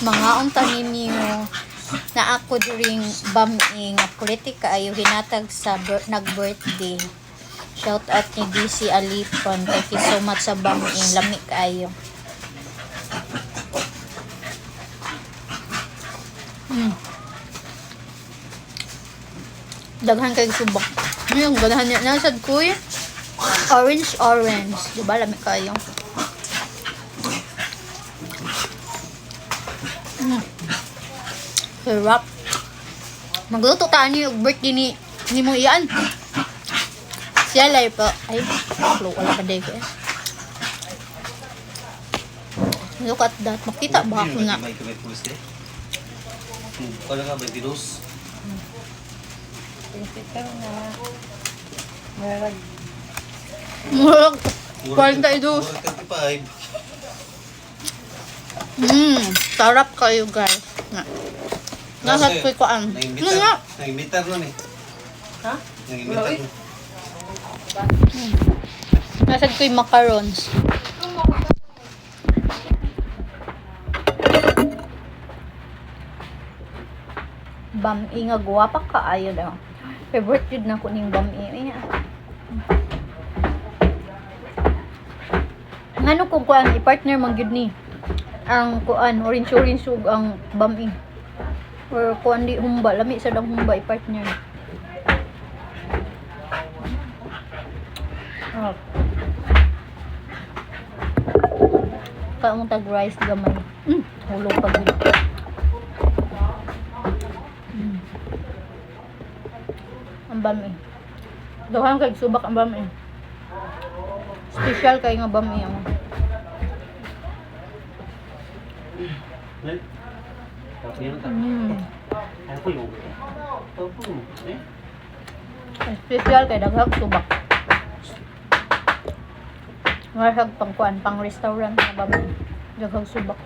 Mga untanin niyo na ako during baming pretty kaayo hinatag sa nag-birthday. Shout out ni DC Alipon. Thank you so much sa baming. Lami kaayo. Daghan kay subak. Yung ganahan niya nasad ko orange. Diba lami kaayo. Sarap. Magluto taan niyo yung birthday ni mo iyan. Siya live po. Ay, wala pa day ko eh. Look at that. Makita ba ako na? Kala nga 22. Murag. 42. 35. Sarap kayo guys. Nasat ko ko ang. Nangimitar nun eh. Ha? Nangimitar nun. Nasad ko yung macarons. Bami nga guwapa ka ayo daw. Favorite yun na ko ning bami. Ngano kung kuan i-partner man gyud ni ang kuan orange ug ang bami. Or kuan di humba lami sa dang humba i-partner. Kaong tag rice gamay. Hulog pa gud. Ang bami. Dahan kay subak ang bami. Special kay nga bami ang. Special kay daghang subak. Ngarag pang kuan pang restaurant nga bami. Daghang subak.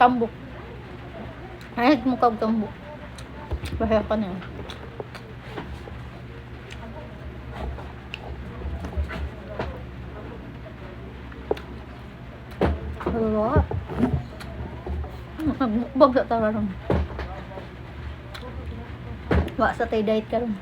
Tambok. Ay, mukha tambok. Bahaya ka na. Wala. Nagbukbag sa tararang. Wala sa tay diet ka rin.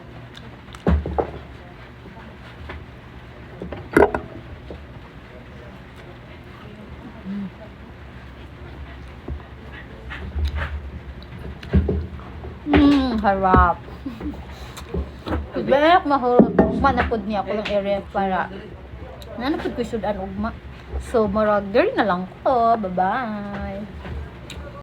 Harap. Bayak mahurot. Ugma napod niya ako ng area para nanapod ko sudan ugma. So, marag na lang ko. Bye-bye.